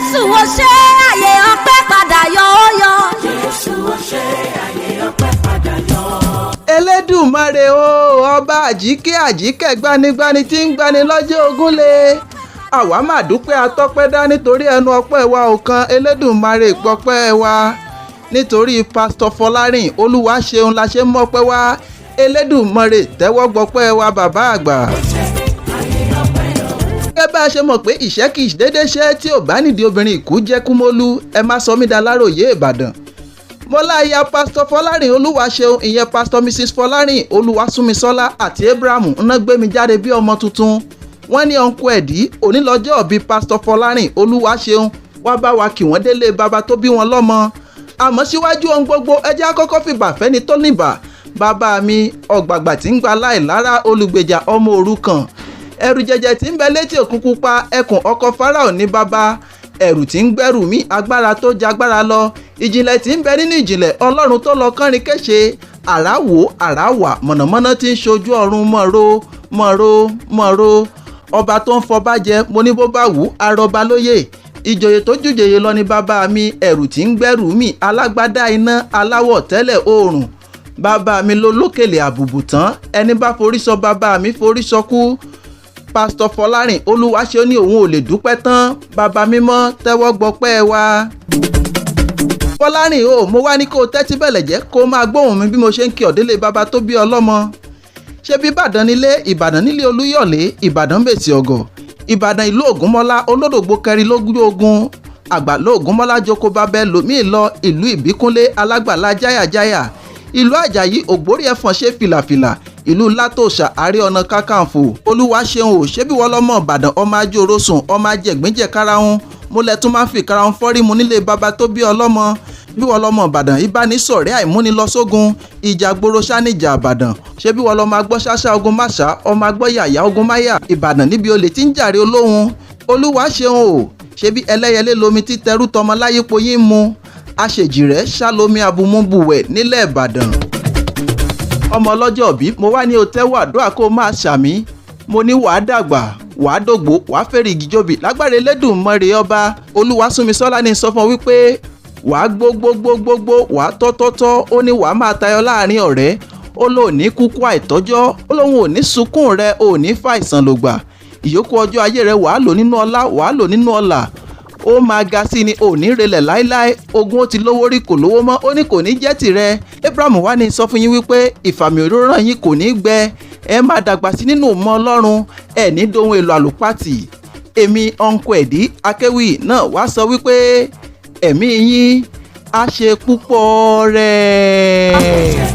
Jésù ó ṣe àyè ọpẹ́ padà yọ ó yọ. Jésù ó ṣe àyè ọpẹ́ padà yọ. Elédùmarè o ọba àjíkẹ́ gbanigbani tí ń gbani lọ́jọ́ ogún le. Àwa máa dúpẹ́ atọ́pẹ́ dá nítorí ẹnu ọpẹ́ wa ò kan. Elédùmarè gbọpẹ́ wa nítorí Pastor Folarin olúwa ṣeun la ṣe mọ́pẹ́ wá. Elédùmarè tẹ́wọ́ gbọpẹ́ wa bàbá àgbà. Gẹ́gẹ́ bá a ṣe mọ̀ pé ìṣẹ́ kì í dédé ṣe tí ò bá nídìí obìnrin ìkú jẹ́ kúmólú. Ẹ má sọ mí dá Láròyé Ìbàdàn. Mo láya Pastor Folarin olúwa ṣeun ìyẹn Pastor Mrs Folarin olúwa súnmisọ́lá àti Abraham ńná gbé mi jáde bí ọmọ tuntun. Wọ́n ní ọ̀nkú ẹ̀dí onílọ́jọ́ bíi Pastor Folarin olúwa ṣeun wá bá wa kí wọ́n délé bàbá tó bí wọn lọ́mọ. Àmọ́ síwájú ohun gbogbo ẹ jẹ́ á kọ́kọ́ fìbà fẹ́ni tó níbà. Bàbá mi ọ̀gbàgbà tí ń gba láì lára olùgbèjà ọmọ òrukàn. Ẹ̀rù jẹjẹ tí ń bẹ létí òkun pupa ẹkùn ọkọ Fáráò ní bàbá. Ẹ̀rù tí ń gbẹ́rù mí agbára tó jagbára lọ. Ìjìnlẹ̀ tí ń bẹ nínú ìjìnlẹ̀ ọlọ́run tó lọ kánrin kéṣe. Àrá wò àrá wà mọ̀nàmọ́ná tí ń ṣojú ọ̀run mọ̀ró. Ọba tó ń fọba jẹ mo ní bó bá wù arọba lóyè. Ìjòyè tó jùjòyè lọ ní bàbá mi ẹ̀rù tí ń gbẹ́rù mí alágbádá iná aláwọ̀ tẹ́lẹ̀ oòrùn. Bàbá mi ló lókèlè àbùbù tán ẹni bá forí sọ bàbá mi forí sọ kú. Pastor Folarin olúwa ṣe ó ní òun ò lè dúpẹ́ tán bàbá mímọ́ tẹ́wọ́ gbọpẹ́ wa. Folarin o mo wá ní kó o tẹ́tí bẹ̀lẹ̀ jẹ́ kó o máa gbóhùn mi bí mo ṣe ń kí ọ̀dẹ́lẹ̀ bàbá tó bí ọlọ́mọ. Ṣé bí Ìbàdàn nílé Ìbàdàn nílé Olúyọ̀lé Ìbàdàn Mèsì Ọ̀gọ̀ Ìbàdàn ìlú Ògúnmọ́lá olódògbò kẹrìnlógún ogun àgbàlá Ògúnmọ́lá jókòó bábẹ́ lòmíì lọ ìlú Ìbíkúnlé alágbàlá jáyàjáyà ìlú Àjàyí ògbórí ẹ̀fọ̀n ṣe fìlàfìlà ìlú Látòṣà Ààrẹ Ọ̀nà Kakanfò olúwa ṣeun ò ṣé bí wọ́n lọ́mọ Ìbàdàn ọmọ ajóró sùn ọmọ ajẹ̀gbẹ́jẹ̀ karahun mo lẹ tún máa ń fi karahun fọ́rí mu nílé bàbá tó bí ọlọ́mọ bí wọ́n lọ́mọ Ìbàdàn ìbánisọ̀rẹ́ àìmúnilọ́sógun ìjà gbòòrò sáníjà Ìbàdàn ṣé bí wọ́n lọ́mọ agbọ́ ṣáṣá ogun máṣá ọmọ agbọ́ yàyà ogun máyà Ìbàdàn níbi olè tí ń jàre olóhun olúwa ṣeun ò ṣé bí ẹlẹ́yẹlé lomi tí tẹrú tọmọ láyépo yín mu aṣèjì rẹ̀ ṣàlómi abumúbuwẹ̀ nílẹ̀ Ìbàdàn. Ọmọ ọlọ́jọ́ òbí mo wá ní o tẹ́wọ́ àdúrà kó máa ṣàmí mo ní wàá dàgbà wàá dògbò wàá fèrè ìgìjòbì lágbára Elédùmarè ọba olúwa súnmisọ́lá ní sọ fún wípé wàá gbogbogbogbogbò wàá tọ́tọ́tọ́ ó ní wàá máa tayọ láàrin ọ̀rẹ́ ó lò ní kúkú àìtọ́jọ́ ó lóun ò ní sunkún rẹ ò ní fàìsàn lògbà ìyókù ọjọ́ ayé rẹ wàá lò nínú ọlá wàá lò nínú ọlà ó máa ga sí ni ò ní relẹ̀ láíláí ogun ó ti lówó rí kò lówó mọ́ ó ní kò ní jẹ́ tirẹ̀. Abraham wá ní sọ fún yín wípé ìfàmì òróró yín kò ní gbẹ ẹ máa dàgbà sí nínú ìmọ̀ Ọlọ́run ẹ ní dohun èlò àlùpàtì. Èmi ọ̀nkọ ẹ̀dí akéwì náà wá sọ wípé ẹ̀mí yín á ṣe púpọ̀ rẹ̀.